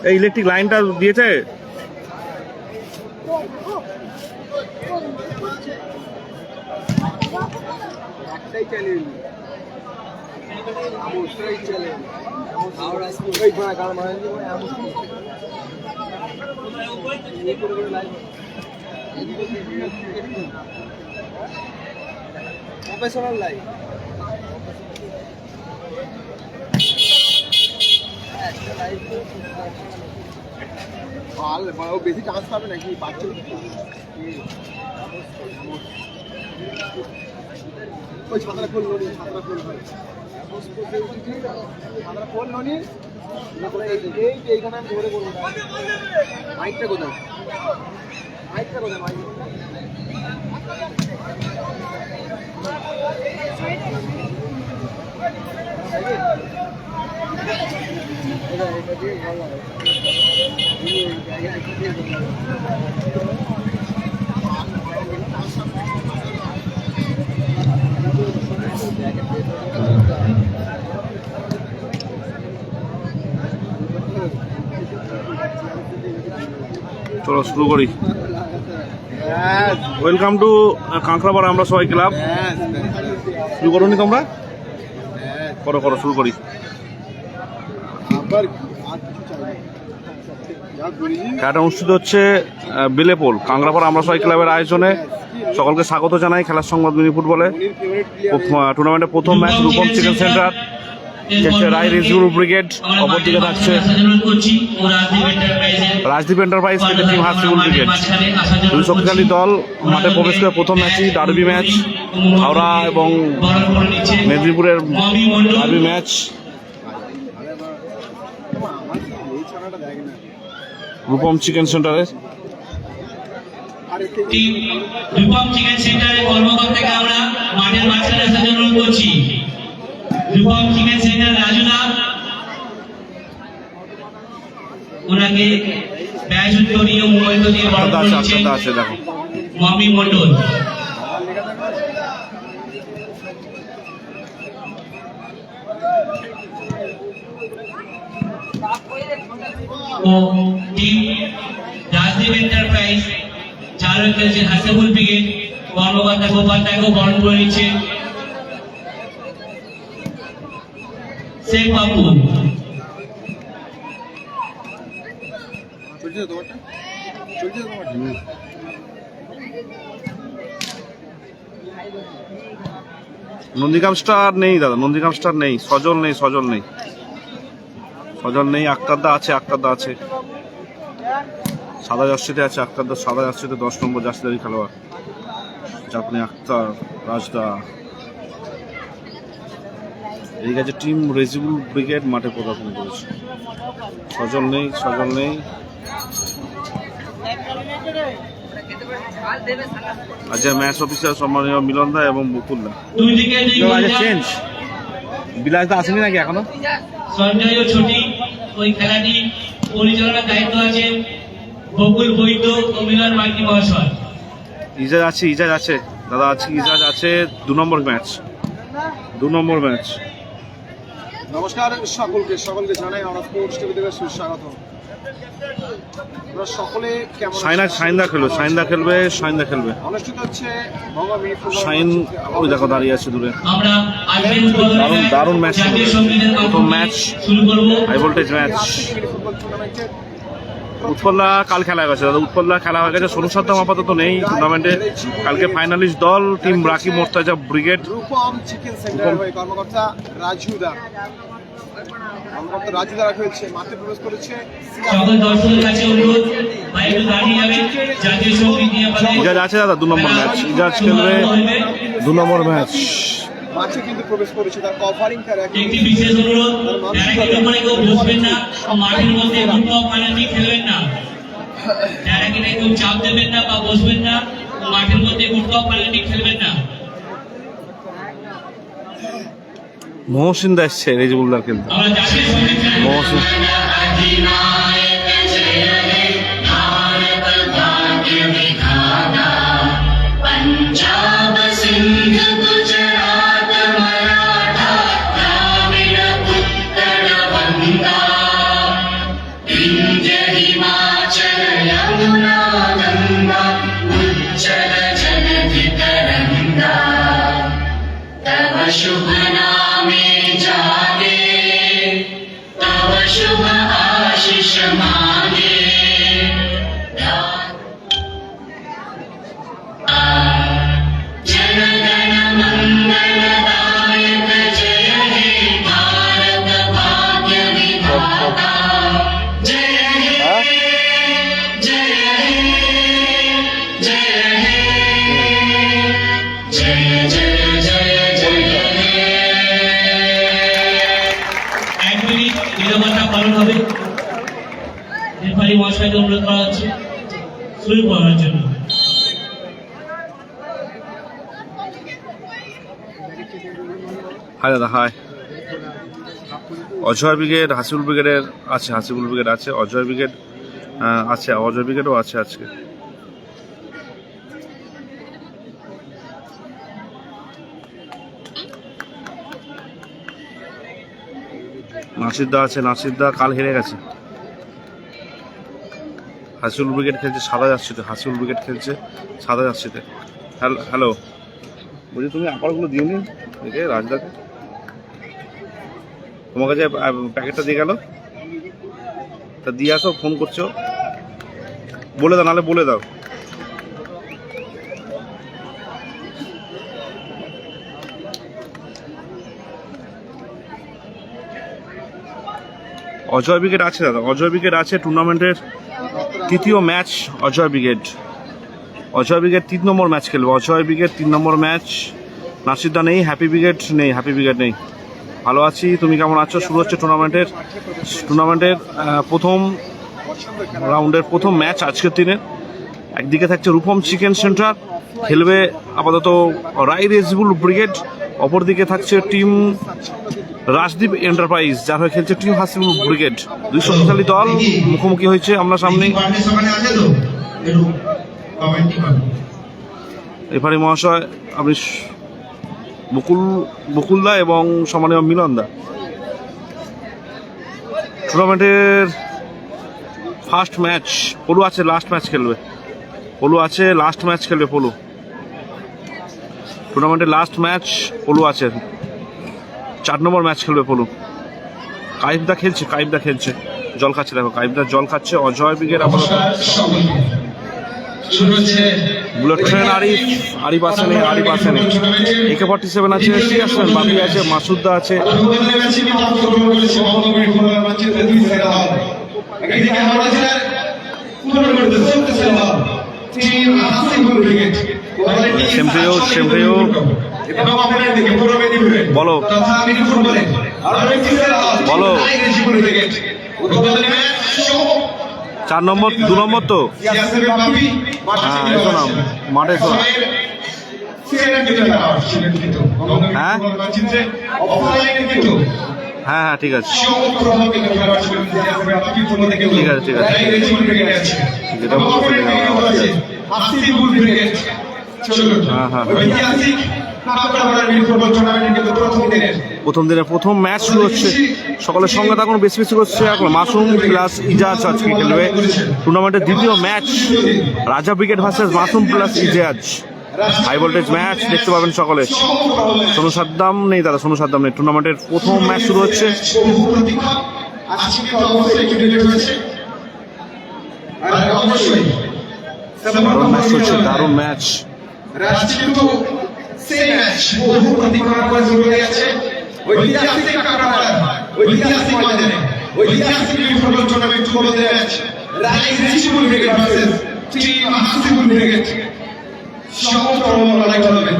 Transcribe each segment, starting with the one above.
এই ইলেকট্রিক লাইনটা দিয়েছে প্রফেশনাল লাইন বেশি চান্স পাবে নাকি পাচ্ছে ওই ছাত্রা খোল ননি ছাত্রা খোল ভাই ছাত্রা খোল ননি এইখানে আমি ধরে বলবো মাইকটা কোথায় মাইকটা কোথায় মাইক চলো শুরু করি। ওয়েলকাম টু কাঁকড়াপাড়া আমরা সবাই ক্লাব। শুরু করো নি তোমরা? করো করো শুরু করি। খেলাটা অনুষ্ঠিত হচ্ছে বেলেপোল কাঁকড়াপাড়া আমরা সবাই ক্লাবের আয়োজনে। সকলকে স্বাগত জানাই খেলার সংবাদ মিনি ফুটবলে। টুর্নামেন্টের প্রথম ম্যাচ রূপম চিকেন সেন্টার রায় রেজিউল ব্রিগেড, অপরদিকে থাকছে Rajdeep enterprise team Hasibul brigade. দুই শক্তিশালী দল মাঠে প্রবেশ করে প্রথম ম্যাচই ডার্বি ম্যাচ, হাওড়া এবং মেদিনীপুরের ডার্বি ম্যাচ। রূপম চিকেন সেন্টারে রূপম চিকেন সেন্টারের কর্মকর্তাকে আমরা মাঠের মাঝখানে আসার জন্য অনুরোধ করছি। রূপম চিকেন সেন্টার রাজুদা, ওনাকে ব্যাচ উত্তরী ও মোবাইল দিয়ে বরণ করে নিচ্ছেন মমি মন্ডল। ও টিম রাজদীপ এন্টারপ্রাইজ চালক খেলছেন হাসিবুল ব্রিগেড, কর্মকর্তা গোপালদাকেও বরণ করে নিচ্ছেন শেখ বাবু। নন্দীগ্রাম স্টার নেই দাদা, নন্দীগ্রাম স্টার নেই, সজল নেই, সজল নেই, সজল নেই। আক্তারদা আছে, আক্তারদা আছে, সাদা জার্সিতে আছে আক্তারদা, সাদা জার্সিতে 10 নম্বর জার্সিদারি খেলোয়াড় জাপানি আক্তার রাজদা। এই কাজে টিম রেজিউল ব্রিগেড মাঠে পদার্পণ করেছে। সজল নেই, সজল নেই। আচ্ছা ম্যাচ অফিসার সম্মানীয় মিলনদা এবং বকুলদা। চেঞ্জ বিলাসদা আসেনি নাকি এখনো? সঞ্জয় ও ছুটি ওই খেলাটি পরিচালনার দায়িত্ব আছে বকুল বৈদ্য ও মিলন মাইতি মহাশয়। ইজাজ আছে, ইজাজ আছে দাদা, আছে ইজাজ আছে। 2 নম্বর ম্যাচ, 2 নম্বর ম্যাচ। নমস্কার সকলকে, সকলকে জানাই আমরা স্পোর্টস টিভি থেকে সুস্বাগত। আমরা সকলে কেমন? সাইন্দা খেলবে, সাইন্দা খেলবে, সাইন্দা খেলবে। অনুষ্ঠিত হচ্ছে ভঙ্গা মিনি ফুটবল। সাইন ওই দেখো দাঁড়িয়ে আছে দূরে। আমরা আজকের উদ্বোধনী দারুণ ম্যাচ, প্রথম ম্যাচ, শুরু করব হাই ভোল্টেজ ম্যাচ। ফুটবল টুর্নামেন্টের উৎপলদা কাল খেলা হয়ে গেছে দাদা, উৎপলদা খেলা হয়ে গেছে। সোনু সাদ্দাম আপাতত নেই টুর্নামেন্টে। কালকে ফাইনালিস্ট দল team Raki Mortaza brigade. Rupam chicken centre হয়ে কর্মকর্তা রাজুদা, কর্মকর্তা রাজুদা রাখা হয়েছে, মাঠে প্রবেশ করেছে। সকল দর্শকদের কাছে অনুরোধ ভাই একটু দাঁড়িয়ে যাবেন। জাতীয় সঙ্গীত নিয়ে আমাদের ইজাজ আছে দাদা, 2 নম্বর ম্যাচ, ইজাজ খেলবে 2 নম্বর ম্যাচ। মাঠে কিন্তু প্রবেশ করেছে, তার কভারিং তার একটি বিশেষ অনুরোধ, যারা কিন্তু ওখানে কেউ বসবেন না, মাঠের মধ্যে ফুটবল ফাইনালি খেলবেন না। যারা কিনা কেউ চাপ দেবেন না বা বসবেন না, মাঠের মধ্যে ফুটবল ফাইনালি খেলবেন না। মহসিন দা এসছে রেজিবুল্লাহ খেলতে। আমরা জাতীয় সঙ্গীত মহসিন पंजाब सिंध शुभ नामे जागे तव शुभ आशीष मांगे जन गण मंगलदायक जय हे भारत भाग्य विधाता जय हे जय हे जय हे जय जय जय जय हे 1 মিনিট নিরবতা পালন হবে। রেফারি মহাশয়কে অনুরোধ করা হচ্ছে শুরু করার জন্য। হাই দাদা, হাই। অজয় ব্রিগেড, হাসিবুল ব্রিগেডের আছে, হাসিবুল ব্রিগেড আছে, অজয় ব্রিগেড আছে, অজয় ব্রিগেডও আছে আজকে। নাসিরদা আছে, নাসিরদা কাল হেরে গেছে। হাসিবুল ব্রিগেড খেলছে সাদা যাচ্ছিতে, হাসিবুল ব্রিগেড খেলছে সাদা যাচ্ছিতে। হ্যালো, বলছি তুমি আপারগুলো দিও নি দেখে রাজদাকে, তোমার কাছে প্যাকেটটা দিয়ে গেল, তা দিয়ে আসো, ফোন করছো, বলে দাও, নাহলে বলে দাও। অজয় ব্রিগেড আছে দাদা, অজয় ব্রিগেড আছে। টুর্নামেন্টের তৃতীয় match Ajay brigade, Ajay brigade 3 number match খেলবে। Ajay brigade 3 number match. নাসিরদা নেই, হ্যাপি ব্রিগেড নেই, হ্যাপি ব্রিগেড নেই। ভালো আছি, তুমি কেমন আছো? শুরু হচ্ছে টুর্নামেন্টের প্রথম রাউন্ডের প্রথম ম্যাচ আজকের দিনে। একদিকে থাকছে রূপম চিকেন সেন্টার, খেলবে আপাতত রাইরেজবুল ব্রিগেড। অপরদিকে থাকছে টিম রাজদীপ এন্টারপ্রাইজ, যার হয়ে খেলছে টিম হাসিবুল ব্রিগেড। দুই শক্তিশালী দল মুখোমুখি হয়েছে আমরা সামনে। রেফারি মহাশয় আপনি বকুলদা এবং সম্মানীয় মিলনদা। টুর্নামেন্টের ফার্স্ট ম্যাচ পলু আছে, লাস্ট ম্যাচ খেলবে পলু আছে, লাস্ট ম্যাচ খেলবে পলু। টুর্নামেন্টের লাস্ট ম্যাচ পলু আছে, 4 নম্বর ম্যাচ খেলবে পলু। কাইবদা খেলছে, কাইবদা খেলছে, জল খাচ্ছে, দেখো কাইবদা জল খাচ্ছে। অজয় ব্রিগেড আপাতত বুলেট ট্রেন আরিফ আসেনি, আরিফ আসেনি। AK-47 আছে, সিয়াসেন বাপি আছে, মাসুদ্দা আছে। সেমপ্রিয় বলো বলো 4 নম্বর 2 নম্বর তো হ্যাঁ, এসো না মাঠে, এসো না। হ্যাঁ হ্যাঁ হ্যাঁ ঠিক আছে, ঠিক আছে, ঠিক আছে, যেটা হ্যাঁ হ্যাঁ প্রথম দিনের প্রথম ম্যাচ শুরু হচ্ছে। সকলের সঙ্গে থাকুন, বেশি বেশি করছে এখন। মাসুম প্লাস ইজাজ আজকে খেলবে টুর্নামেন্টের দ্বিতীয় match. Raja brigade versus Masum plus Ijaz, high voltage match দেখতে পাবেন সকলে। সোনু সাদ্দাম নেই দাদা, সোনু সাদ্দাম নেই। টুর্নামেন্টের প্রথম ম্যাচ শুরু হচ্ছে। দারুণ ম্যাচ চলছে, দারুণ ম্যাচ। সেই ম্যাচ বহু প্রতীক্ষার পর শুরু হয়ে গেছে। ঐতিহাসিক কাকড়াপাড়া, ঐতিহাসিক ময়দানে, ঐতিহাসিক ফুটবল টুর্নামেন্ট হতে match Rajibul brigade versus team Hasibul brigade. সমগ্র লড়াই হবে,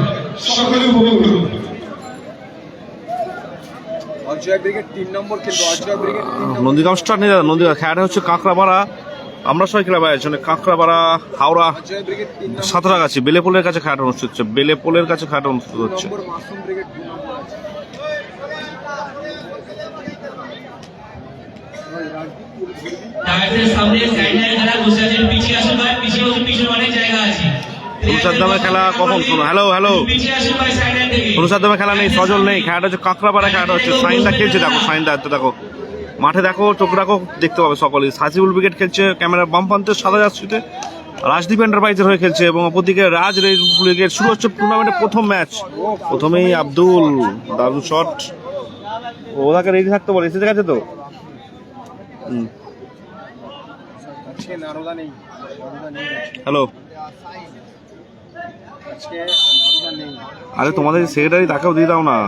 সকলে উপভোগ করুন। অজয় ব্রিগেড 3 নম্বর খেলবে, অজয় ব্রিগেড 3 নম্বর। নন্দীগ্রাম স্টার নেই দাদা, নন্দীগ্রাম খেলাটা হচ্ছে কাঁকড়াপাড়া আমরা সবাই ক্লাব আয়োজনে। কাঁকড়াপাড়া হাওড়া সাঁতরাগাছি বেলেপোলের কাছে খেলাটা অনুষ্ঠিত হচ্ছে, বেলেপোলের কাছে খেলাটা অনুষ্ঠিত হচ্ছে। অনুসাদ্দামের খেলা কখন শোনো? হ্যালো হ্যালো, অনুসাদ্দামের খেলা নেই, সজল নেই, খেলাটা হচ্ছে কাঁকড়াপাড়া খেলাটা হচ্ছে। সাইনদা খেলছে, দেখো সাইনদা দেখো মাঠে, দেখো চোখ রাখো, দেখতে পাবে সকলে। হাসিবুল ব্রিগেড খেলছে ক্যামেরার বাম প্রান্তে সাদা জার্সিতে, রাজদীপ এন্টারপ্রাইজের হয়ে খেলছে এবং অপরদিকে রাজ রিপাবলিকের। শুরু হচ্ছে টুর্নামেন্টের প্রথম ম্যাচ। প্রথমেই আব্দুল, দারুণ শট। ওনাকে রেডি থাকতে বলে, এসে গেছে তো। হ্যালো, আরে তোমাদের সেক্রেটারি তাকেও দিয়ে দাও না।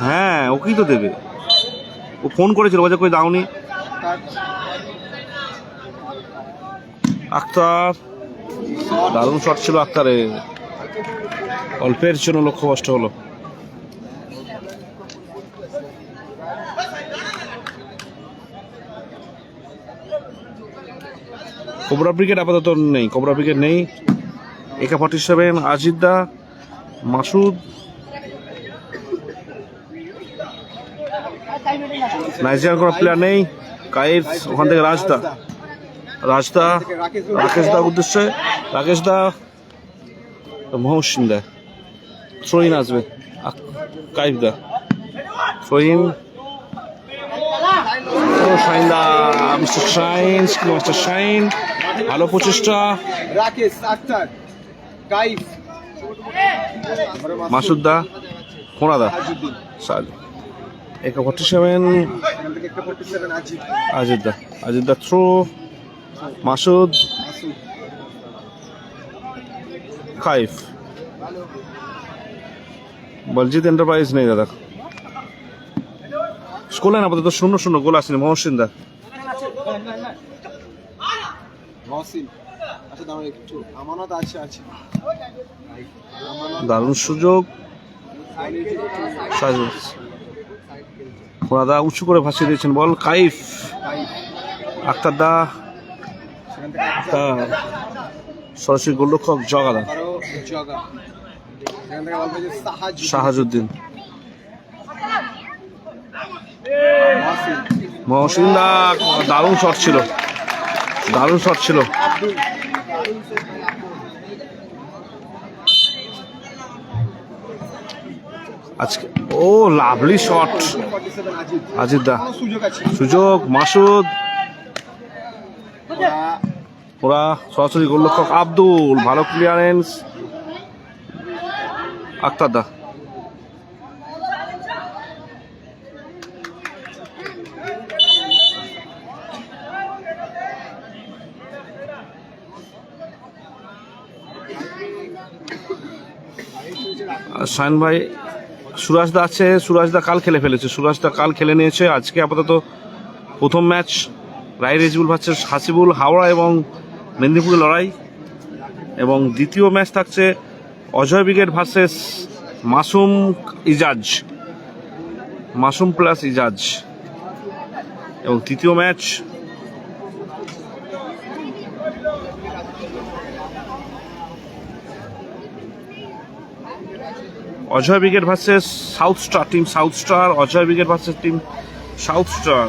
হ্যাঁ, ওকেই তো দেবে। ও ফোন করেছিল, বলছে কই দাওনি। আক্তার, দারুণ শট ছিল আক্তারে, অল্পের জন্য লক্ষ্য কষ্ট হলো। কোবরা ব্রিগেড আপাতত নেই, কোবরা ব্রিগেড নেই। AK-47 আজিদ্দা, মাসুদ, নাইজেরিয়ান কোনো প্লেয়ার নেই। কায়েস, ওখান থেকে রাজদা, রাকেশ দা উদ্দেশ্যে, রাকেশ দা, মহসিন দা। থ্রোইন আসবে, কাইফ দা, থ্রোইন। শাইন দা, মিস্টার শাইন, মাস্টার শাইন, ভালো প্রচেষ্টা। রাকেশ, আক্তার, কাইফ, মাসুদ দা, খোনা দা, সাজু। AK-47 আজিদ দা থ্রো, মাসুদ, কাইফ। বলজিৎ এন্টারপ্রাইজ নেই দাদা। স্কোর লাইন আপাতত 0-0, গোল আসেনি। মহসিন দা, দারুণ সুযোগ। দা উঁচু করে ভাসিয়ে দিয়েছেন বল। কাইফ, আক্তার দা, সরাসরি গোলরক্ষক জগা দা, শাহাজুদ্দিন, মহসিন দা। দারুণ শট ছিল, দারুণ শট ছিল। আজকে ও লাভলি শট আজিদ দা, সুযোগ। মাসুদ, ওরা সরাসরি গোলরক্ষক আব্দুল, ভালো ক্লিয়ারেন্স। আক্তার দা, শাইন ভাই। সুরাজদা আছে, সুরাজদা কাল খেলে ফেলেছে, সুরাজদা কাল খেলে নিয়েছে। আজকে আপাতত প্রথম ম্যাচ রায় রেজিবুল ভার্সেস হাসিবুল, হাওড়া এবং মেদিনীপুরের লড়াই। এবং দ্বিতীয় ম্যাচ থাকছে Ajay brigade versus Masum Ijaz, Masum plus Ijaz. এবং তৃতীয় match Ajay brigade versus south star, team south star. Ajay brigade versus team south star.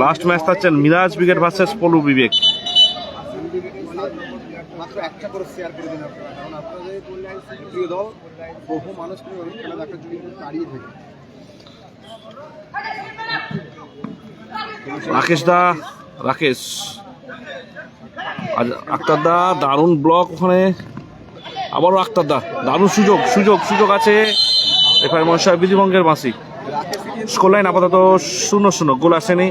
Last match থাকছে মিরাজ ব্রিগেড ভার্সেস পলু বিবেক। মাত্র একটা করে শেয়ার করে দিন আপনারা, কারণ আপনাদের প্রিয় দল বহু মানুষ কিন্তু খেলা দেখার জন্য দাঁড়িয়ে থাকে। রাকেশ দা, রাকেশ, আক্তার দা, দারুণ ব্লক ওখানে। আবারও আক্তার দা, দারুণ সুযোগ, সুযোগ, সুযোগ আছে। রেফারি মহাশয় বিধিভঙ্গের মাসি। স্কোর লাইন আপাতত 0-0, গোল আসেনি।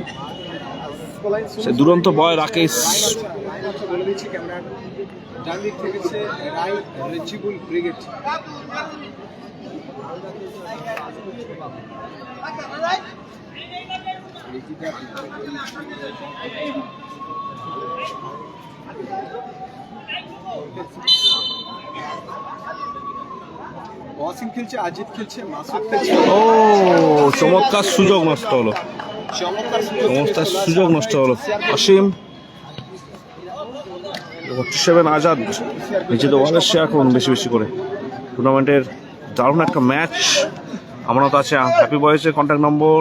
সে দুরন্ত বয় রাকেশ। বলে দিচ্ছি ক্যামেরার ডান দিক থেকে রায় রেজিবুল ব্রিগেড। ওয়াসিম খেলছে, আজিদ খেলছে, মাসুদ খেলছে। ও চমৎকার সুযোগ নষ্ট হলো, চমৎকার সুযোগ নষ্ট হলো। অসীম, 47 আজাদ। নিজেদের ওয়ালের শেয়ার করুন বেশি বেশি করে। টুর্নামেন্টের দারুণ একটা ম্যাচ। আমানত আছে হ্যাপি বয়েসের কন্ট্যাক্ট নম্বর,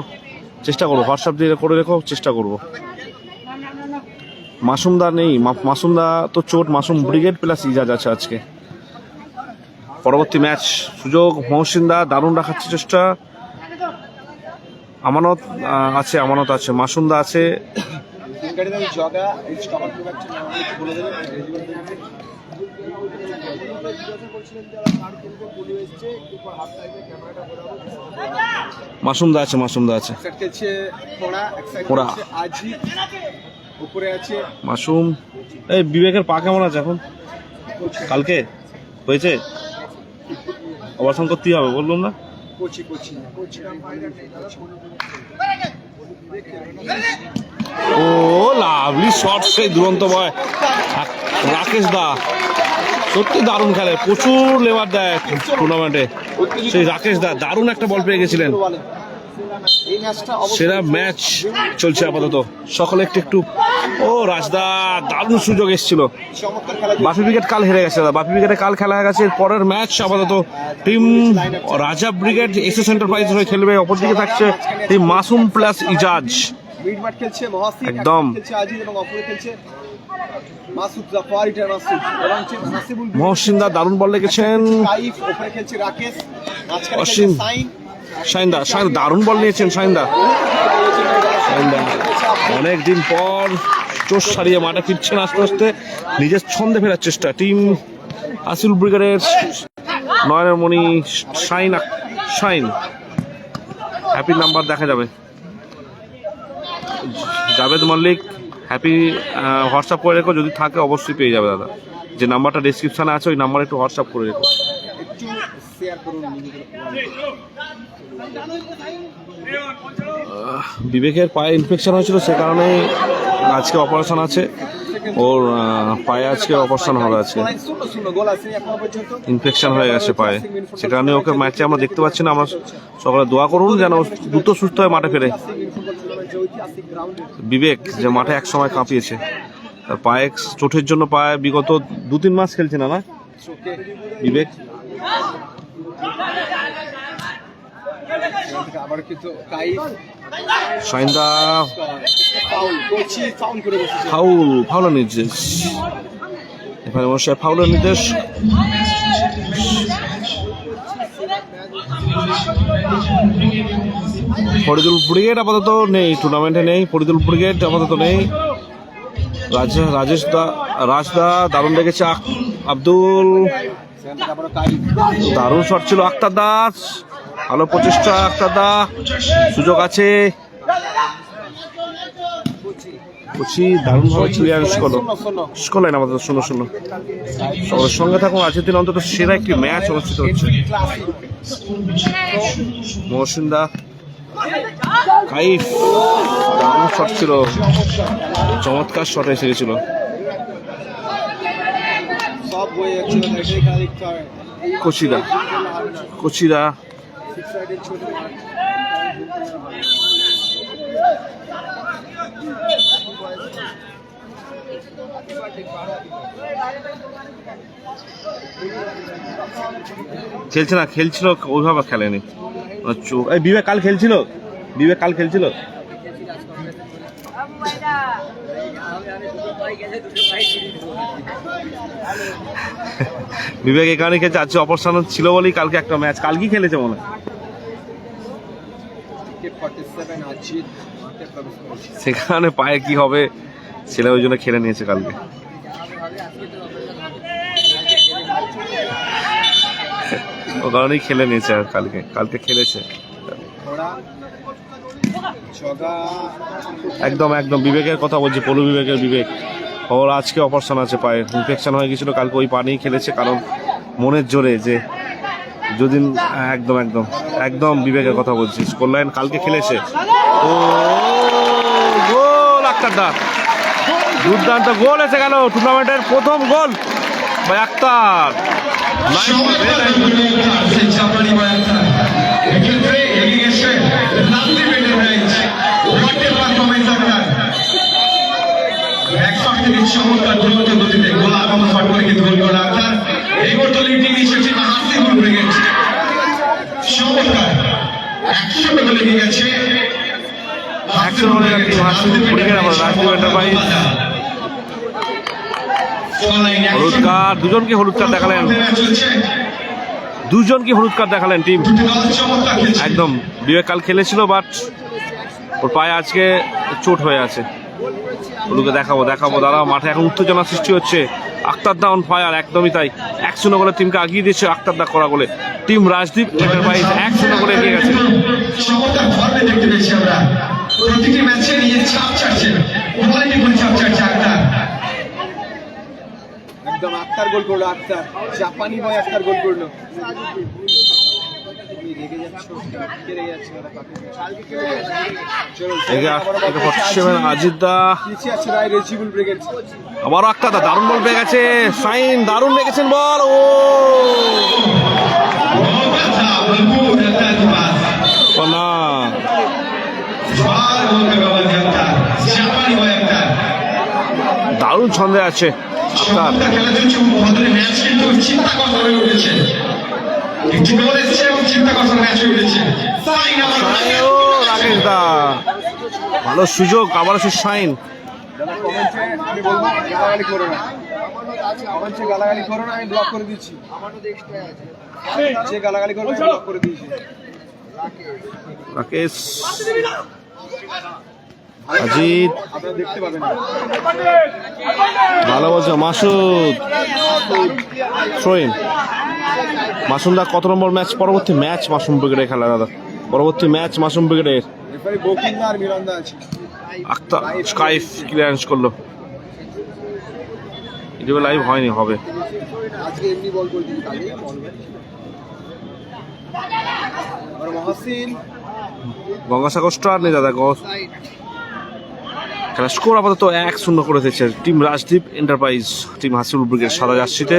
চেষ্টা করবো হোয়াটসঅ্যাপ দিয়ে করে রেখো, চেষ্টা করবো। মাসুমদা নেই, মাসুমদা তো চোট। মাসুম ব্রিগেড প্লাস ইজাজ আছে আজকে। পরবর্তী ম্যাচ সুযোগ, মহসিনদা দারুণ রাখার চেষ্টা। আমানত আছে, আমানত আছে, মাসুমদা আছে, একাডেমি জগা স্টপার খুব একটা নাম একটু বলে দেবেন মাসুমদা আছে, মাসুমদা আছে, এক সাইড খেলছে ফোড়া, এক সাইড ফোড়া। খেলছে আজিত, উপরে আছে মাসুম। এই বিবেকের পা কেমন আছে এখন? কালকে হয়েছে, অপারেশন করতেই হবে বললাম না? কোচি কোচি কোচি ও লাভলি শট, সেই দুরন্ত বয় রাকেশ দা, সত্যি দারুণ খেলে, প্রচুর লেবার দেয় টুর্নামেন্টে সেই রাকেশ দা, দারুণ একটা বল পেয়ে গেছিলেন। এই ম্যাচটা সেরা ম্যাচ চলছে আপাতত, সকলে একটু একটু। ও রাজদা, দারুণ সুযোগ এসেছিল। চমৎকার খেলা বাপি ব্রিগেড কাল হেরে গেছে, বাপি ব্রিগেডে কাল খেলা হয়ে গেছে। এর পরের ম্যাচ আপাতত টিম রাজা ব্রিগেড এসএস এন্টারপ্রাইজ হয়ে খেলবে, অপরদিকে থাকছে team Masum plus Ijaz. Mid মাঠ খেলছে মহাসিন, একদম। খেলছে আজিজ এবং অপরে খেলছে মাসুদ জাফর, ইটার মাসুদ এবং নাসিবুল মহসিনদা দারুণ বল লেগেছেন। কাইফ, উপরে খেলছে রাকেশ, মাঝখানে অসীম। খেলছে সাইন, শাইনদা, শাইন দারুণ বল নিয়েছেন শাইনদা। শাইনদা অনেকদিন পর চোষ সারিয়ে মাঠে ফিরছেন আস্তে আস্তে, নিজের ছন্দে ফেরার চেষ্টা টিম আসিল ব্রিগেডের নয়নের মণি শাইন। শাইন হ্যাপি নাম্বার দেখা যাবে, জাভেদ মল্লিক হ্যাপি হোয়াটসঅ্যাপ করে রেখো, যদি থাকে অবশ্যই পেয়ে যাবে দাদা। যে নাম্বারটা ডেসক্রিপশানে আছে ওই নাম্বারে একটু হোয়াটসঅ্যাপ করে রেখো। একটু শেয়ার করুন। বিবেকের পায়ে ইনফেকশন হয়েছিল, সে কারণে আজকে অপারেশন আছে ওর, পায়ে আজকে অপারেশন হবে আজকে, গোল আছে এখনো পর্যন্ত, ইনফেকশন হয়ে গেছে পায়ে, সে কারণে ওকে ম্যাচে আমরা দেখতে পাচ্ছি না। আমরা সকলে দোয়া করুন যেন দ্রুত সুস্থ হয়ে মাঠে ফেরে। বিবেক যে মাঠে এক সময় কাঁপিয়েছে, তার পায়ে চোটের জন্য পায়ে বিগত 2-3 মাস খেলছে না না বিবেক। আবার কিন্তু কাইফ, শাইনদা ফাউল, কোচি ফাউল করে বসেছে। ফাউলের নির্দেশ, এখানে অবশ্যই ফাউলের নির্দেশ। ফরিদুল ব্রিগেড আপাতত নেই, টুর্নামেন্টে নেই ফরিদুল ব্রিগেড আপাতত নেই। রাজদা দারুণ লেগেছে, আব্দুল আবার কাইফ, দারুণ শট ছিল। আক্তার দাস ভালো প্রচেষ্টা, আক্তার দা সুযোগ আছে, দারুণ ভাবে ক্লিয়ারেন্স করলো। স্কোরলাইন আমাদের 0-0। সবার সঙ্গে থাকুন, আজকের দিন অন্তত সেরা একটি ম্যাচ অনুষ্ঠিত হচ্ছে। মহসিনদা, কাইফ দারুণ শট ছিল, চমৎকার শট এসে গেছিল। সব বই যাচ্ছিল, এটাই খেলা দেখতে হবে। কোচিদা সিক্স সাইডের ছোট মাঠ, খেলছে না, খেলছিল ওইভাবে খেলেনি। এই বিবেক কাল খেলছিল, বিবেক কাল খেলছিল। বিবেক এই কারণে খেলছে, আজকে অপারেশন ছিল বলেই কালকে একটা ম্যাচ, কালকেই খেলেছে মনে হয়। সেখানে পায়ে কি হবে ছেলে, ওই জন্য খেলে নিয়েছে কালকে। ও কারণেই খেলে নিয়েছে, আর কালকে খেলেছে একদম একদম। বিবেকের কথা বলছি, পলু বিবেক ওর আজকে অপারেশন আছে, পায়ে ইনফেকশন হয়ে গেছিলো, কালকে ওই পা নিয়েই খেলেছে, কারণ মনের জোরে যে যদি একদম একদম একদম বিবেকের কথা বলছি। স্কোর লাইন কালকে খেলেছে। ও গোল আক্তার দা, দুর্দান্ত গোল এসে গেল, টুর্নামেন্টের প্রথম গোল ভাই আক্তার। চমৎকার দ্রুত গতিতে গোলা এবং শট করে কিন্তু গোল করে আক্তার। এই মুহূর্তে লিডিং এসেছে হাসিবুল ব্রিগেড, চমৎকার 100 টাকা লেগে গেছে। হলুদ কার্ড, দুজনকে হলুদ কার্ড দেখালেন, টিম একদম। বিবেক কাল খেলেছিল, বাট ওর পায়ে আজকে চোট হয়ে আছে। ওগুলোকে দেখাবো দাঁড়াও। মাঠে এখন উত্তেজনা সৃষ্টি হচ্ছে। আক্তার দা অন ফায়ার, একদমই তাই। 1-0 গোলে টিমকে আগিয়ে দিয়েছে আক্তার দা করা গোলে। টিম রাজদীপ এন্টারপ্রাইজ 1-0 গোলে এগিয়ে গেছে। চমৎকার ফর্মে দেখতে পেয়েছি আমরা, প্রতিটি ম্যাচে নিজের ছাপ ছাড়ছে, কোয়ালিটিফুল ছাপ ছাড়ছে আক্তার। একদম আক্তার গোল করলো, আক্তার জাপানি বয় আক্তার গোল করলো। আজিদ দা পিছিয়ে আছে রায় রেজিবুল ব্রিগেড। আবারও আক্তার দা দারুণ বল পেয়ে গেছে। সাইন দারুণ রেখেছেন বল। ও না, দারুণ ছন্দে আছে আক্তার। খেলা চলছে, বদলে ম্যাচ কিন্তু চিন্তাকর হয়ে উঠেছে, কিছু গোল এসেছে এবং চিন্তাকর ম্যাচ হয়ে উঠেছে। ও রাকেশ দা ভালো সুযোগ, আবারও সে সাইন। কমেন্টে আমি বলবো গালাগালি করো না, কমেন্টে গালাগালি করো না, আমি ব্লক করে দিচ্ছি। যে গালাগালি করবে আমি ব্লক করে দিয়েছি। রাকেশ, অজিত আপনারা দেখতে পাবেন না। ভালো বলছে। মাসুদ থ্রোইন। মাসুম দা কত নম্বর ম্যাচ? পরবর্তী ম্যাচ মাসুম ব্রিগেডের খেলা দাদা, পরবর্তী ম্যাচ মাসুম ব্রিগেডের। রেফারি বকিন্দা আর মিরান্দা আছে। আক্তার স্কাইফ ক্লিয়ারেন্স করলো। ইউটিউবে লাইভ হয়নি, হবে। আজকে এমনি বল করে দিই, কালকে বল। আর মহসিন গঙ্গাসাগর স্টার নেই দাদা। খেলা স্কোর আপাতত 1-0 করে দিয়েছে team Rajdeep enterprise. Team Hasibul brigade সাদা জার্সিতে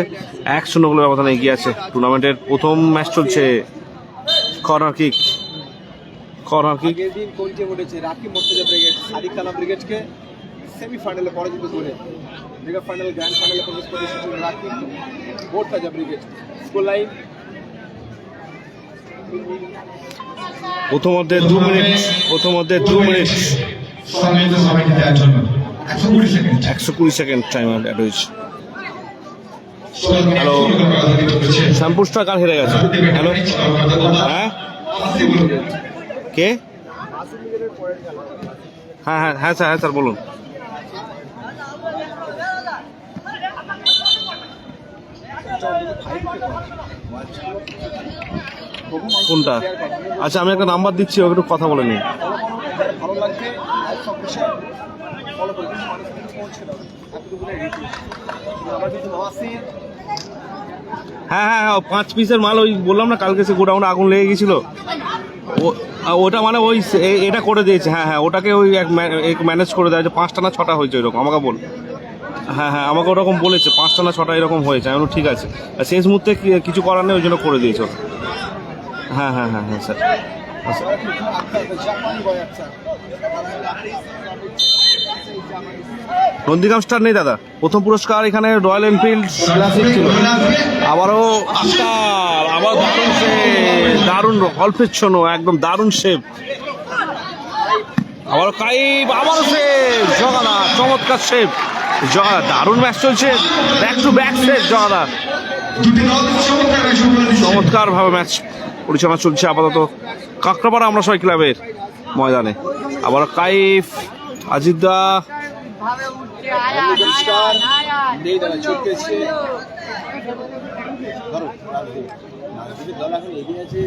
1-0 গোলের ব্যবধানে এগিয়ে আছে। টুর্নামেন্টের প্রথম ম্যাচ চলছে। Corner kick. আগের দিন কোন টিম উঠেছে? রাকিব মোর্তজা ব্রিগেড সাদিক কালাম ব্রিগেডকে সেমিফাইনালে পরাজিত করে মেগা ফাইনাল গ্র্যান্ড ফাইনালে প্রবেশ করেছে Rakib Murtaza brigade. Score line প্রথমার্ধে 2 মিনিট। সম্মিলিত সবাইকে দেওয়ার জন্য 120 সেকেন্ড। 120 সেকেন্ড টাইম অ্যাড হয়েছে। হ্যালো, শ্যাম্পু স্টার কার হেরে গেছে? হ্যালো, হ্যাঁ কে? হ্যাঁ স্যার বলুন। কোনটা? আচ্ছা, আমি একটা নাম্বার দিচ্ছি, ওকে একটু কথা বলে নিই। ভালো লাগবে সব বিষয় ফলো করে দিন। মানুষ কিন্তু পৌঁছে দাও এতটুকু আমার কিন্তু মহসিন। হ্যাঁ 5 পিসের মাল, ওই বললাম না কালকে সে গোডাউনে আগুন লেগে গেছিল, ওটা মানে ওই এটা করে দিয়েছে। হ্যাঁ ওটাকে ওই এক ম্যানেজ করে দেয় যে 5টা না 6টা হয়েছে এরকম আমাকে বল। হ্যাঁ আমাকে ওরকম বলেছে 5টা না 6টা এরকম হয়েছে। আমি ঠিক আছে, শেষ মুহূর্তে কিছু করার নেই, ওই জন্য করে দিয়েছে। হ্যাঁ স্যার। জাপানি বয় আক্তার। নন্দীগ্রাম স্টার নেই দাদা। প্রথম পুরস্কার এখানে রয়্যাল এনফিল্ড ক্লাসিক ছিল। আবারও আক্তার, আবার দারুণ সেভ, দারুণ অল্পের জন্য একদম দারুণ সেভ। আবারও কাইব, আবারও সেভ জগাদা, চমৎকার সেভ জগাদা। দারুণ ম্যাচ চলছে, ব্যাক টু ব্যাক সেভ জগাদা। চমৎকার ভাবে ম্যাচ পরিচালনা চলছে আপাতত কাঁকড়াপাড়া আমরা সবাই ক্লাবের ময়দানে। আবারও কাইফ, আজিদ দা, নেই দাদা চলতে এসছে। ধরো রাজদীপের দল এখন এগিয়ে আছে,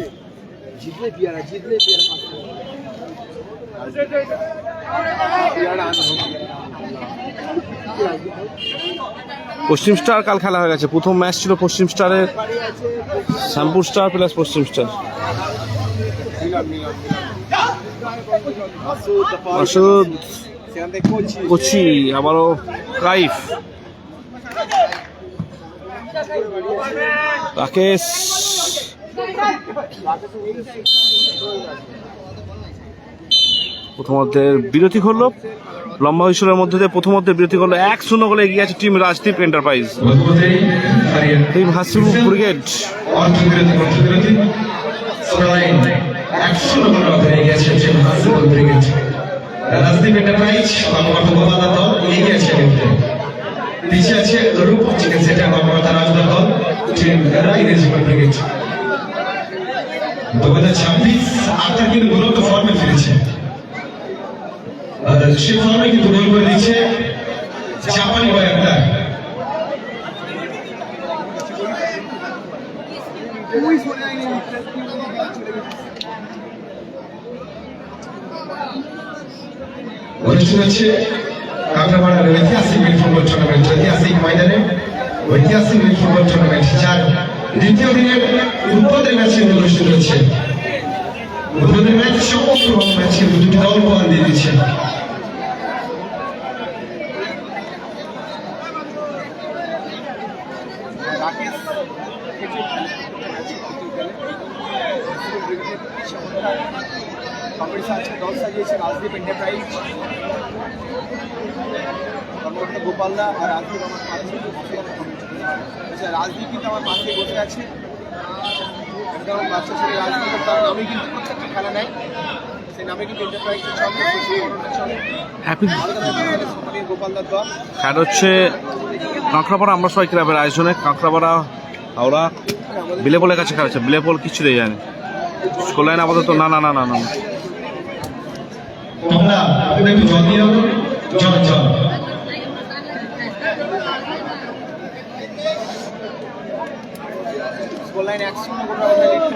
জিতলে পিয়ারা পশ্চিম স্টার কাল খেলা হয়ে গেছে। প্রথম ম্যাচ ছিল পশ্চিম স্টারের, শ্যাম্পু স্টার প্লাস পশ্চিম স্টার। মাসুদ, কোচি, আবারও কাইফ, রাকেশ। প্রথমার্ধের বিরতি ঘটল, লম্বা হৈসলের মধ্যে দিয়ে প্রথমার্ধের বিরতি ঘটল। 1-0 গোলে এগিয়ে আছে team Rajdeep enterprise. Team Hasibul brigade Rajdeep enterprise কর্মকর্তা দল এগিয়ে আছে, পিছিয়ে আছে রূপ চিকেন সেন্টার কর্মকর্তা রাজদা দল টিম রেজিবুল ব্রিগেড। 2026 আক্তার কিন্তু মূলত ফর্মে ফিরেছে, সেই ফর্মে কিন্তু গোল করে দিচ্ছে জাপানি বয়ারটা ওই সরে যায়নি ইন্টারেস্টিং চলে গেছে অনুষ্ঠিত হচ্ছে কাঁকড়াপাড়ার ঐতিহাসিক মিনি ফুটবল টুর্নামেন্ট ঐতিহাসিক ময়দানে ঐতিহাসিক মিনি ফুটবল টুর্নামেন্ট যার দ্বিতীয় দিনের উদ্বোধনী ম্যাচে অনুষ্ঠিত হচ্ছে উদ্বোধনী ম্যাচ সমস্ত ম্যাচে দুটি দল বল দিয়ে দিচ্ছে রাকেশ কম্পিটিশন আজকে দল সাজিয়েছে রাজদীপ এন্টারপ্রাইজ কর্মকর্তা গোপালদা আর রাজদীপ আমার পাশে আচ্ছা রাজদীপ কিন্তু আমার পাশে বসে আছে একদম বাচ্চা ছেলে রাজদীপ তার নামে কিন্তু প্রত্যেকটা খেলা নেয় সেই নামে কিন্তু এন্টারপ্রাইজের চলে হ্যাপি সোমানির গোপালদার দল খেলা হচ্ছে কাঁকড়াপাড়া আমরা সবাই ক্লাবের আয়োজনে কাঁকড়াপাড়া হাওড়া বিলেপোলের কাছে খেলা হচ্ছে বিলেপোল কিছু দিয়ে জানি স্কুল লাইন আপাতত না না না না না তোমরা একটু জল দিয়ে দাও জল জল স্কোর লাইন 1-0 গোটা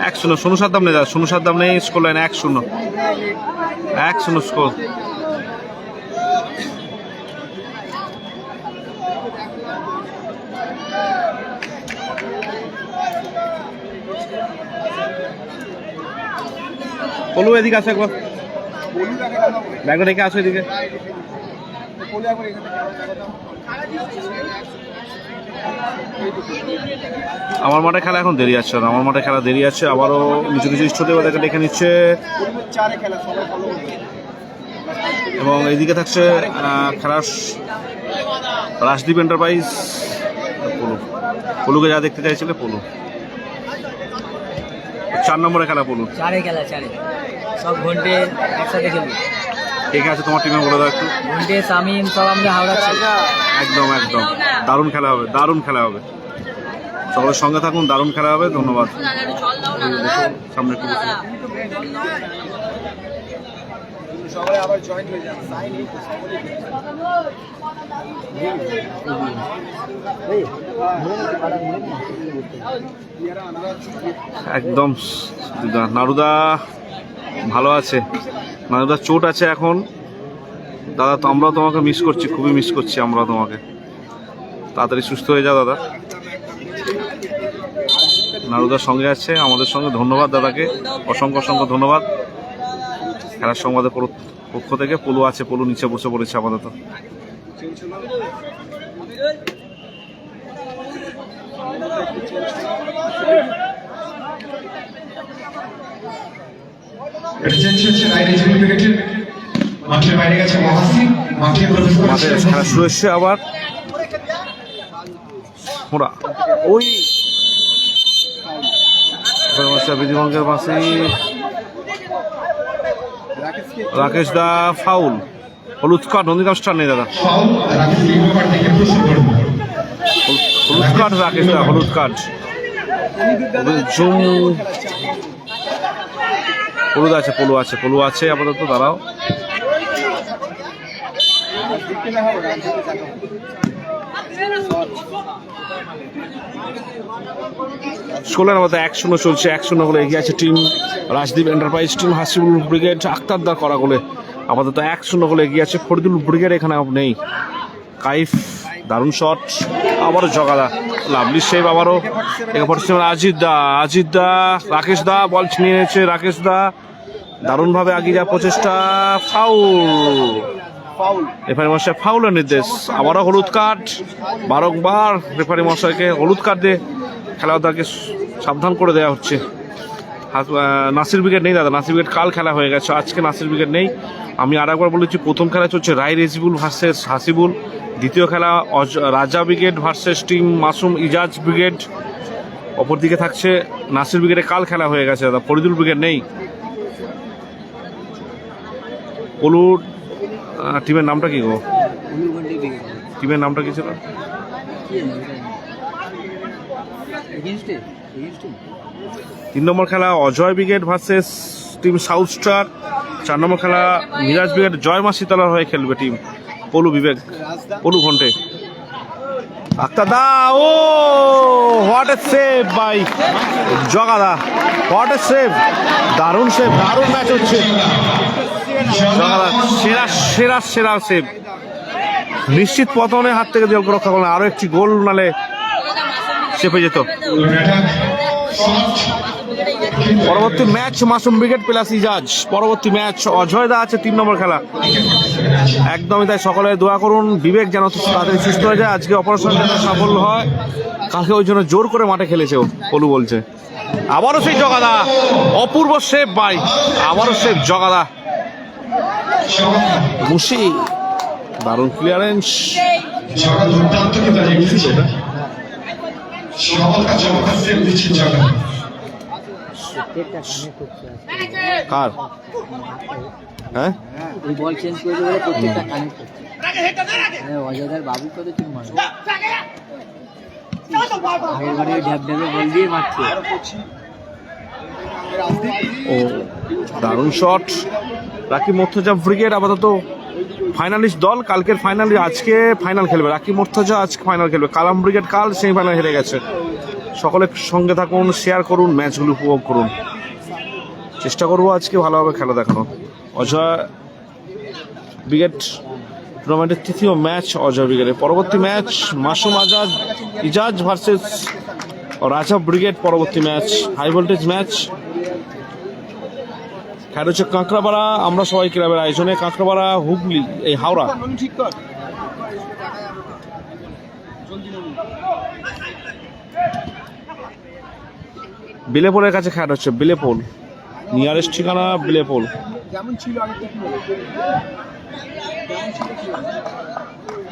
1-0 সোনু সাদ্দাম নেই দাদা সোনু সাদ্দাম নেই স্কুল লাইন 1-0 1-0 স্কোর পলু এদিকে আসো একবার বলুন আগে দাদা ব্যাগটা রেখে আসো এদিকে বলে একবার এখানে আমার মাঠে খেলা এখন দেরি আছে আমার মাঠে খেলা দেরি আছে আবারও কিছু কিছু ইষ্টদেবতাকে ডেকে নিচ্ছে চারে খেলা সবাই ফলো এবং এইদিকে থাকছে খেলার রাজদীপ এন্টারপ্রাইজ পলু পলুকে যা দেখতে চাইছিলে পলু 4 নম্বরে খেলা পলু চারে খেলা চারে সব ঘন্টে একসাথে খেলবি কে কে আছে তোমার টিমে বলে দাও একটু ঘন্টে সামিম সব আমরা হাওড়া একদম একদম দারুণ খেলা হবে দারুণ খেলা হবে সকলের সঙ্গে থাকুন দারুণ খেলা হবে ধন্যবাদ সামনে একটু বসুন। সবাই আবার জয়েন হয়ে যান সাইন এই তো একদম নারুদা ভালো আছে নারুদার চোট আছে এখন দাদা তো আমরাও তোমাকে মিস করছি খুবই মিস করছি আমরা তোমাকে তাড়াতাড়ি সুস্থ হয়ে যাও দাদা নারুদার সঙ্গে আছে আমাদের সঙ্গে ধন্যবাদ দাদাকে অসংখ্য অসংখ্য ধন্যবাদ খেলার সংবাদের পক্ষ থেকে পলু আছে পলু নিচে বসে পড়েছে আপাতত এটা চেঞ্জ হচ্ছে রাইট এজ ক্রিকেটের মাঠের বাইরে গেছে মহাসিন মাঠে প্রবেশ মাঠে করেছে খেলা শুরু হচ্ছে আবার ওরা ওই বিধিভঙ্গের পাশে রাকেশ দা ফাউল হলুদ কার্ড নন্দীগ্রাম স্টার নেই দাদা ফাউল রাকেশ লিঙ্গপাট থেকে প্রশ্ন করবে হলুদ কার্ড রাকেশ দা হলুদ কার্ড জুম পলু আছে পলু আছে পলু আছে আপাতত দাঁড়াও স্কুলের মতো 1-0 চলছে 1-0 বলে এগিয়ে আছে team Rajdeep enterprise team Hasibul brigade আক্তারদার করা গোলে আপাতত 1-0 বলে এগিয়ে আছে ফরিদুল ব্রিগেড এখানে নেই কাইফ দারুণ শট আবারও জগাদা লাভলি সেভ আবারও আজিদ দা রাকেশ দা বল ছিনিয়ে নিয়েছে রাকেশ দা দারুণভাবে আগিয়ে যাওয়ার প্রচেষ্টা ফাউল রেফারি মশাই ফাউলের নির্দেশ আবারও হলুদ কার্ড বারংবার রেফারি মশাইকে হলুদ কার্ড দিয়ে খেলোয়াড়দেরকে সাবধান করে দেওয়া হচ্ছে নাসির ব্রিগেড নেই দাদা নাসির ব্রিগেড কাল খেলা হয়ে গেছে আজকে নাসির ব্রিগেড নেই আমি আর একবার বলেছি প্রথম খেলা চলছে রায় রেজিবুল ভার্সেস হাসিবুল দ্বিতীয় খেলা রাজা brigade versus team Masum Ijaz brigade অপরদিকে থাকছে নাসির ব্রিগেডে কাল খেলা হয়ে গেছে দাদা ফরিদুল ব্রিগেড নেই পলুর টিমের নামটা কি গো টিমের নামটা কি ছিল 3 নম্বর খেলা Ajay brigade versus team south star 4 নম্বর খেলা মিরাজ ব্রিগেড জয়মা শীতলার হয়ে খেলবে টিম পলু বিবেক, পলু ঘন্টে, আক্তার দা, oh what a save by জগাদা, হোয়াট এ সেভ, দারুণ সেভ, দারুণ ম্যাচ হচ্ছে। জগাদা সেরা সেরা সেরা সেভ, নিশ্চিত পতনের হাত থেকে জলকে রক্ষা করলেন। আরো একটি গোল নালে চেপে যেত। পরবর্তী match Masum brigade plus Ijaz, পরবর্তী ম্যাচ অজয় দা আছে 3 নম্বর খেলা। একদমই তাই, সকলে দোয়া করুন বিবেক যেন তাড়াতাড়ি সুস্থ হয়ে যায়, আজকে অপারেশন যেন সাফল্য হয়, কালকে ওই জন্য জোর করে মাঠে খেলেছে ও, পলু বলছে। আবারও সেই জগাদা, অপূর্ব সেভ ভাই, আবারও সেভ জগাদা, মুশি, দারুণ ক্লিয়ারেন্স। দুর্দান্ত কিন্তু এগিয়েছে এটা, চমৎকার সেভ দিচ্ছে জগা। কার? হ্যাঁ, এই বল চেঞ্জ করে দেবে, প্রত্যেকটা কানেক্ট করছে। অজয়দার বাবু কত চুপ মারে, আগের বারে ড্যাব ড্যাবে বল দিয়ে মারছে। ও দারুণ শট। রাকিব মোর্তজা ব্রিগেড আপাতত ফাইনালিস্ট দল, কালকের ফাইনাল, আজকে ফাইনাল খেলবে। রাকিব মোর্তজা আজকে ফাইনাল খেলবে, কালাম ব্রিগেড কাল সেমিফাইনাল হেরে গেছে। সকলে সঙ্গে থাকুন, শেয়ার করুন, ম্যাচগুলো উপভোগ করুন। চেষ্টা করবো আজকে ভালোভাবে খেলা দেখানো। অজয় ব্রিগেড টুর্নামেন্টের 3য় ম্যাচ অজয় ব্রিগেডের। পরবর্তী ম্যাচ মাসুম আজাদ ইজাজ ভার্সেস রাজা ব্রিগেড, পরবর্তী ম্যাচ হাই ভোল্টেজ ম্যাচ। খেলা হচ্ছে কাঁকড়াপাড়া আমরা সবাই ক্লাবের আয়োজনে, কাঁকড়াপাড়া হুগলি, এই হাওড়া। বিলেপোলের কাছে খেলা হচ্ছে, বিলেপোল নিয়ারেস্ট ঠিকানা বিলেপোল।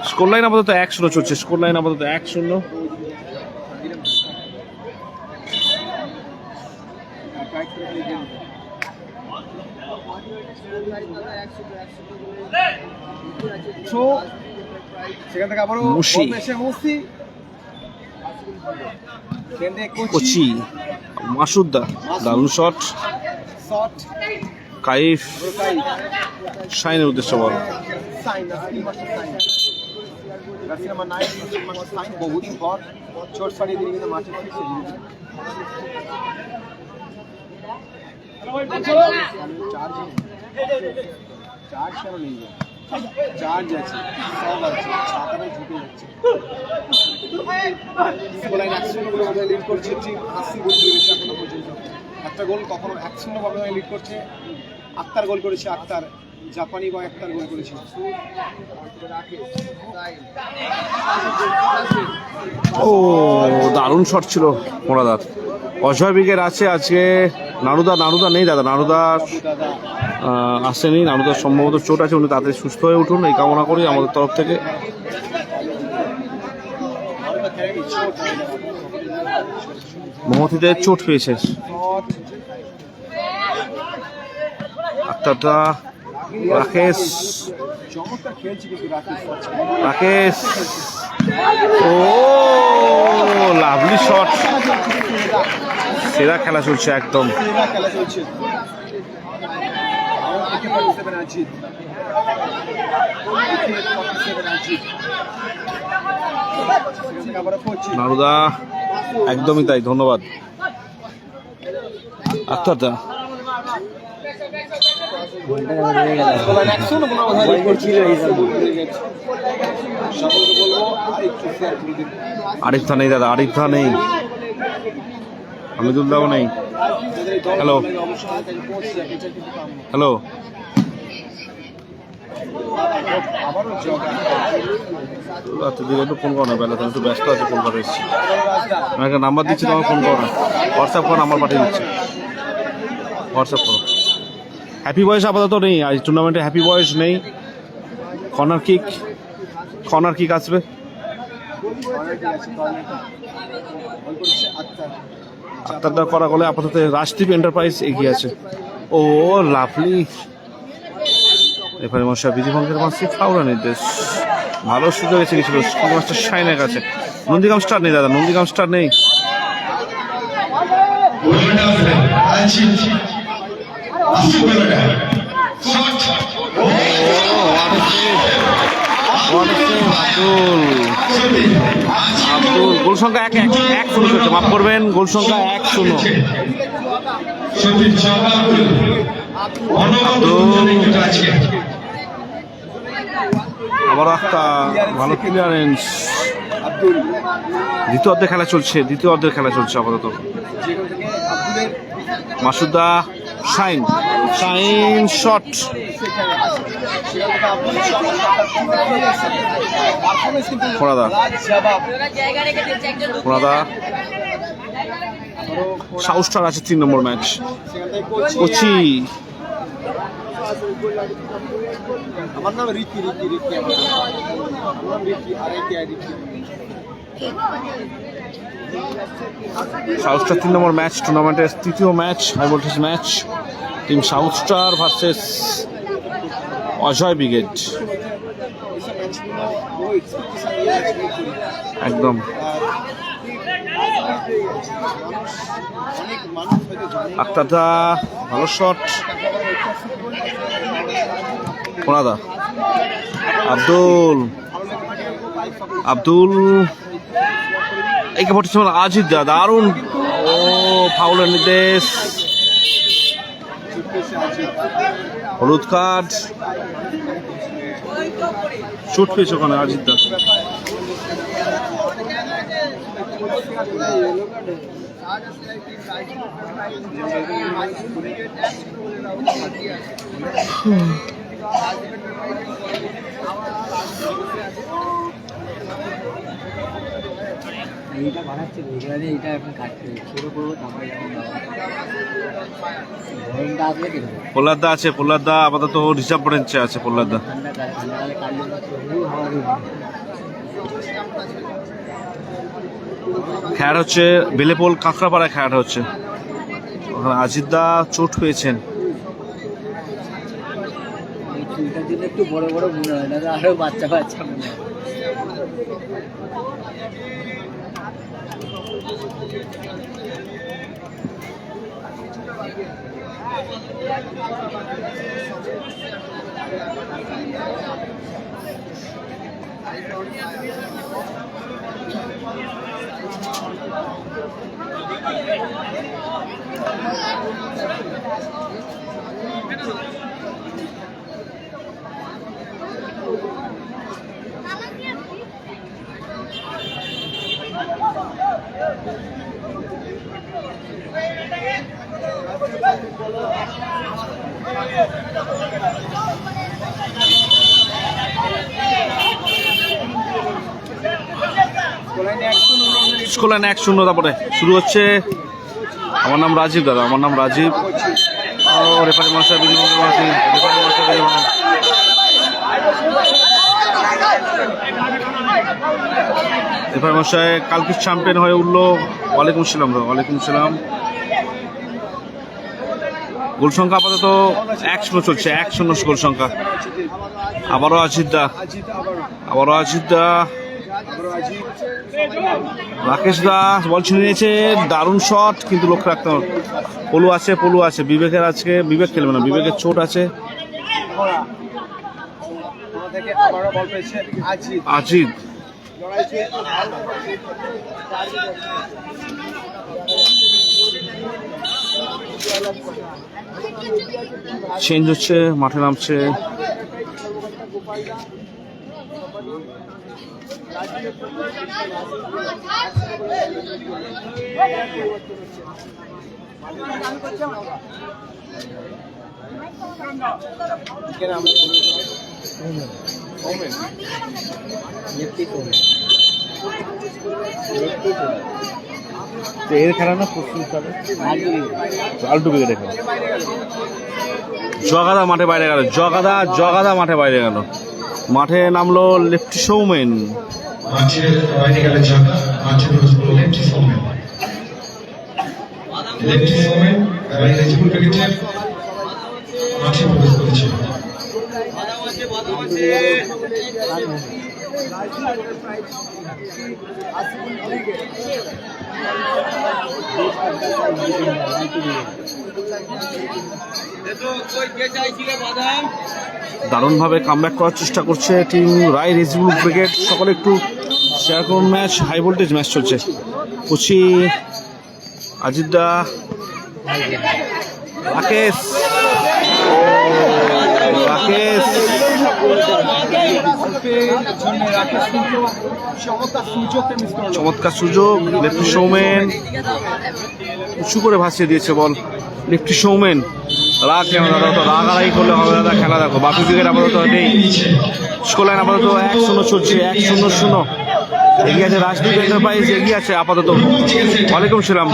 স্কোর লাইন আপাতত 1-0 চলছে, স্কোর লাইন আপাতত 1-0। সেখান থেকে আবারও মুশি, কোচি, মাসুদ্দা, দারুণ শট, কাইফ, শাইনের উদ্দেশ্য বল। বহুদিন পর চোট সারিয়ে দিয়ে কিন্তু মাঠে ফিরছে। চার্জ কেন নেই, চার্জ আছে, সব আছে, ছাতাটা ঝুঁকে যাচ্ছে। লিড করছে ঠিক 80 গোল দিয়েছে এখনো পর্যন্ত। একটা গোল কখনো 1-0 ভাবে লিড করছে। আক্তার গোল করেছে, আক্তার জাপানি বয় আক্তার গোল করেছে। ও দারুণ শট ছিল মোরাদার। অজয় ব্রিগেড আছে আজকে, নারুদা নেই দাদা, নারুদা আসেনি, নারুদার সম্ভবত চোট আছে, উনি তাড়াতাড়ি সুস্থ হয়ে উঠুন এই কামনা করি আমাদের তরফ থেকে। মহতিদের চোট পেয়েছে, আক্তারদা, রাকেশ, রাকেশ, ও লাভলি শট, সেরা খেলা চলছে একদম। নারুদা একদমই তাই, ধন্যবাদ আক্তারদা। আরিফ দা নেই দাদা, আরিফ দা নেই, হামিদুল্লাহও নেই। হ্যালো হ্যালো, একটু ফোন করো না, বেলা তুমি একটু ব্যস্ত আছে, ফোন করে এসেছি। আমি একটা নাম্বার দিচ্ছি, তোমার ফোন করো না, হোয়াটসঅ্যাপ করো, নাম্বার পাঠিয়ে দিচ্ছি, হোয়াটসঅ্যাপ করো। হ্যাপি বয়েস আপাতত নেই, আজ টুর্নামেন্টে হ্যাপি বয়েস নেই। কর্নার কিক আসবে, আক্তারদা করা গেলে আপাতত রাজদীপ এন্টারপ্রাইজ এগিয়ে আছে। ও লাভলি, এখানে মশা বিধিভঙ্গের মাসে ফাউলা নির্দেশ, ভালো সুযোগ এসে গেছিল মাস্টার শাইনের কাছে। নন্দীগ্রাম স্টার নেই দাদা, নন্দীগ্রাম স্টার নেই। আব্দুল গোল সংখ্যা 1-1 1-0 চলছে, মাফ করবেন, গোল সংখ্যা 1-0। আবার একটা ভালো ক্লিয়ারেন্স। আব্দুল দ্বিতীয় অর্ধে খেলা চলছে, আপাতত। মাসুদা শাইন শট, ফোড়াদা সাউস্টার আছে 3 নম্বর ম্যাচ। কোচি আমার নাম রিকি সাউথস্টার 3 নম্বর ম্যাচ, টুর্নামেন্টের তৃতীয় match, high voltage match. Team South Star versus Ajay brigade. একদম আক্তারদা ভালো শট, কোনাদা আব্দুল একে পড়ছে আজিদ দা, দারুণ ফাউলের নির্দেশ, হলুদ কার্ড, চোট পেয়েছে ওখানে আজিদ দা। এইটা বানাচ্ছে ভেতরে, এইটা এখন কাটতে শুরু করবো, তারপরে গরমটা আসবে কি পোল্লাদা আছে, পোল্লাদা আপাতত রিজার্ভ বেঞ্চে আছে। পোল্লাদা ঠান্ডাকালে কাটলে হওয়া খেয়ার হচ্ছে বেলেপোল কাঁকড়াপাড়ায় খেয়ার হচ্ছে, ওখানে আজিদদা চোট পেয়েছেন। চুলটার জন্য একটু বড় বড় মনে হয় না, আরো বাচ্চা মনে হয়। Score line 1-0। তারপরে শুরু হচ্ছে। আমার নাম রাজীব দাদা, আমার নাম রাজীব। রেফারি মহাশয় কালকে চ্যাম্পিয়ন হয়ে উঠলো। ওয়ালাইকুম সালাম। গোল সংখ্যা আপাতত 1-0 চলছে, 1-0 গোল সংখ্যা। আবারও আজিদ দা, রাকেশ দাস বল ছিনে নিয়েছে, দারুণ শট, কিন্তু লক্ষ্য রাখতে হবে। পলু আছে, বিবেকের আজকে বিবেক খেলবে না, বিবেকের চোট আছে। আজিদ চেঞ্জ হচ্ছে, মাঠে নামছে এর খেলা না আল্টু উইকেটে খেলা। জগাদা মাঠে বাইরে গেল, জগাদা মাঠে বাইরে গেল। মাঠে নামলো লেফটি সৌমেন। মাঠের বাইরে গেলে লেফটি সৌমেন বাইরে জীবন ক্রিকেটের মাঠে প্রবেশ করেছে। দারুণভাবে কামব্যাক করার চেষ্টা করছে টিম রায় রেজিবুল ব্রিগেড। সকলে একটু শেয়ার করুন, ম্যাচ হাই ভোল্টেজ ম্যাচ চলছে। কুচি আজিদা রাকেশ রাকেশ চমৎকার সুযোগ। লেফটি সৌমেন উঁচু করে ভাসিয়ে দিয়েছে বল। লেফটি সৌমেন রাগ কেন দাদা, তো রাগারাগি করলে হবে দাদা। খেলা দেখো, বাকি ক্রিকেট আপাতত নেই। স্কোর লাইন আপাতত 1-0 চলছে, 1-0। এগিয়ে আছে রাজদীপ এন্টারপ্রাইজ, এগিয়ে আছে আপাতত। ওয়ালাইকুম সালাম।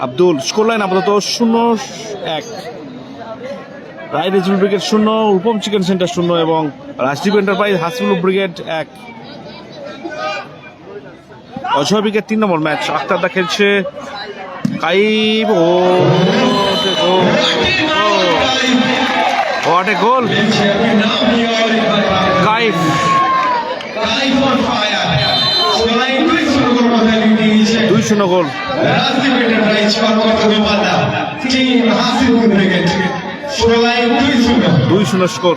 আব্দুল স্কোর লাইন আপাতত 0-1। রায় Rezibul brigade 0, Rupam chicken centre 0 এবং Rajdeep enterprise Hasibul brigade 1। Ajay brigade 3 number match. আক্তারদা খেলছে, কাইব what a goal. কাইব 2-0 goal. 2-0 score.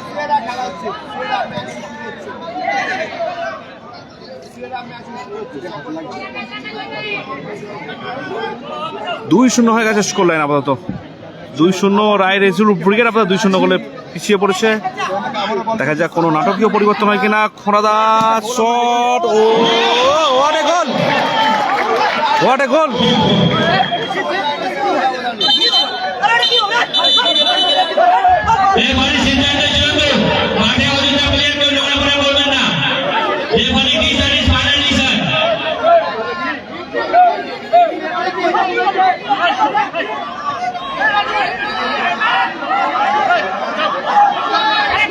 দুই 2-0 হয়ে গেছে স্কোর লাইন আপাতত। 2-0 রায় রেজিবুল ব্রিগেড আপাতত 2-0 গোলে পিছিয়ে পড়েছে। দেখা যাক কোনো নাটকীয় পরিবর্তন হয় কিনা। খোঁড়াদা shot, oh what a goal, what a goal. Referee সিদ্ধান্তের জন্য মাঠে অযথা প্লেয়ারকে নোংরা করে বলবেন না। Referee decision is final decision.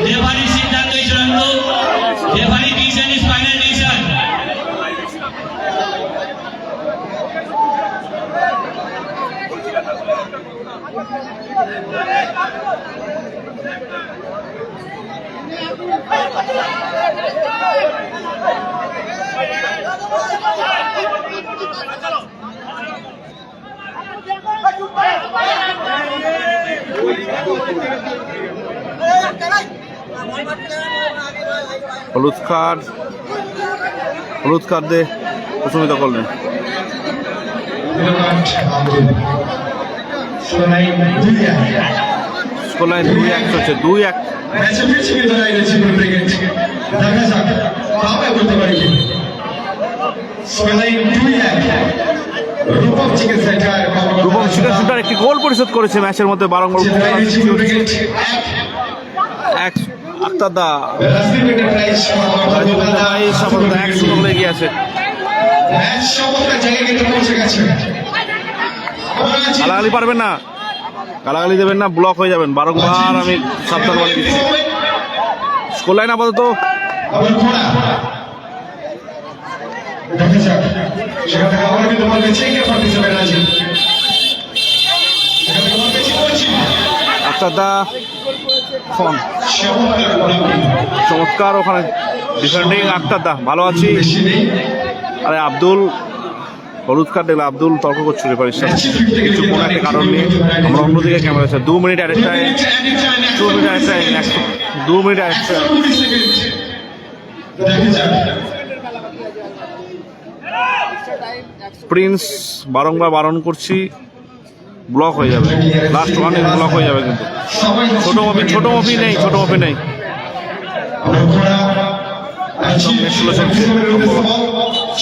Referee সিদ্ধান্ত চূড়ান্ত। Referee decision is final decision. হলুদ কার্ড দে প্রথমিত করলেন। স্কোর লাইন 2-1 চলছে, 2-1। রূপম চিকেন সেন্টার একটি গোল পরিশোধ করেছে ম্যাচের মধ্যে। বারংবার আক্তারদা 1-0 গোলে এগিয়ে আছে। গালাগালি পারবেন না, গালাগালি দেবেন না, ব্লক হয়ে যাবেন। বারংবার আমি সাবধান বলে দিচ্ছি। স্কোর লাইন আপাতত আক্তারদা ফোন চমৎকার, ওখানে ডিফেন্ডিং আক্তারদা ভালো আছি। আরে আব্দুল হলুদ কার্ড দেখলে আব্দুল তর্ক করছিল রেফারির সাথে কিছু কোনো একটা কারণ নেই। আমরা অন্যদিকে ক্যামেরা আছে। 2 minute add time, 2 minute add time, 2 minute add time. Prince বারংবার বারণ করছি, ব্লক হয়ে যাবে। লাস্ট ওয়ানে ব্লক হয়ে যাবে কিন্তু। ছোট মফি নেই।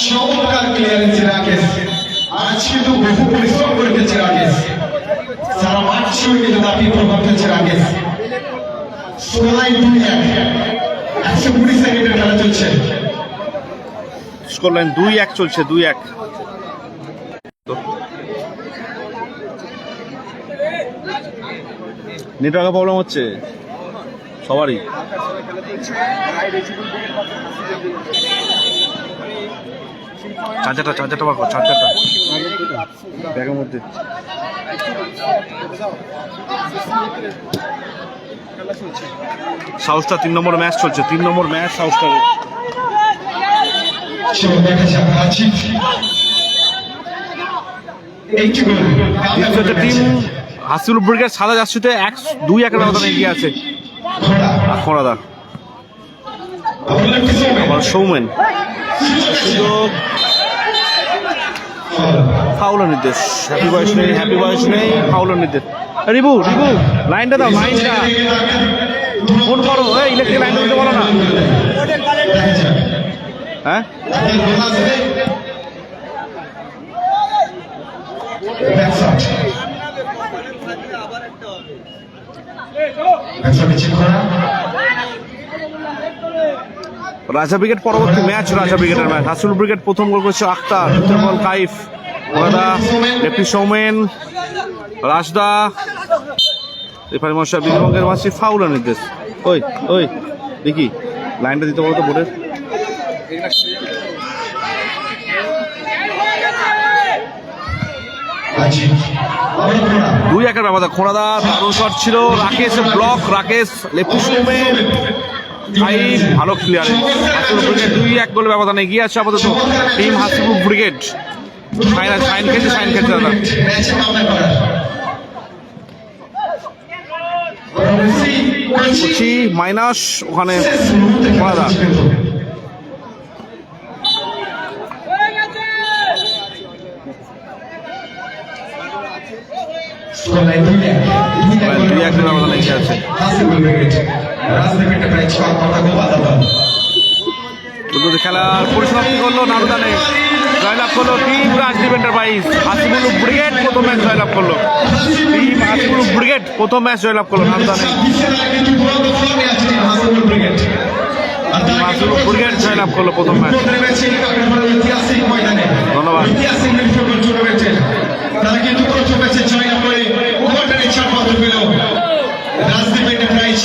চমৎকার ক্লিয়ারেন্স রাকেশ। আজ কিন্তু বহু পরিশ্রম করে ফেলছে রাকেশ। সারা মাঠ জুড়ে কিন্তু তার প্রভাব ফেলছে রাকেশ। স্কোর লাইন 2-1, 120 সেকেন্ডের খেলা চলছে। স্কোর লাইন 2-1 চলছে, 2-1। নেটওয়ার্কের প্রবলেম হচ্ছে সবারই। চার্জারটা বার কর, চার্জারটা ব্যাগের মধ্যে। খেলা চলছে। সাউথটা 3 নম্বর ম্যাচ চলছে, 3 নম্বর ম্যাচ সাউথটা। চলো দেখা যাক রাজীব এইটুকু হচ্ছে টিম হাসিবুল ব্রিগেড সাদা জার্সিতে 2-1 ব্যবধানে এগিয়ে আছে খোঁড়াদা। আবার সৌমেন, সুযোগ, ফাউলের নির্দেশ। হ্যাপি বয়স নেই, ফাউলের নির্দেশ। রিবু লাইনটা দাও, লাইনটা ফোন করো, এই ইলেকট্রিক লাইনটা দিতে বলো না। হ্যাঁ রাজা ব্রিগেড পরবর্তী ম্যাচ, রাজা ব্রিগেডের ম্যাচ। হাসিবুল ব্রিগেড প্রথম গোল করেছে আক্তার, দ্বিতীয় বল কাইফ, ওরাদা, লেফটি সৌমেন, রাজদা, রেফারি মশাই বিধিভঙ্গের মাসি, ফাউলের নির্দেশ। ওই দেখি লাইনটা দিতে বলো তো বোর্ডের। রাজীব 2-1 ব্যবধান। খোঁড়াদা দারুণ শট ছিল, রাকেশ ব্লক, রাকেশ লেফটি সৌমেন, ভালো ক্লিয়ার। হাসিবুল ব্রিগেড 2-1 গোলে ব্যবধানে এগিয়ে আছে আপাতত টিম হাসিবুল ব্রিগেড। সাইন খেলছে দাদা। ম্যাচে মামলা করার মাইনাস ওখানে খোঁড়াদা। স্কোরলাইন 2-1 ব্যবধানে এগিয়ে আছে। হাসিবুল ব্রিগেড রাজনীতিটা প্রায় 6 কথা গোল আলাদা। খেলার পরিসমাপ্তি করলো নারুদানে, জয়লাভ করলো team Rajdeep enterprise. Hasibul brigade প্রথম ম্যাচ জয়লাভ করলো, টিম হাসিবুল ব্রিগেড প্রথম ম্যাচ জয়লাভ করলো নারুদানে। হাসিবুল ব্রিগেড জয়লাভ করলো প্রথম ম্যাচ। ধন্যবাদ। তারা কিন্তু প্রথম ম্যাচে জয় করে ওভারটাইমে 4 পয়েন্ট পেল। রাজদীপ এন্টারপ্রাইজ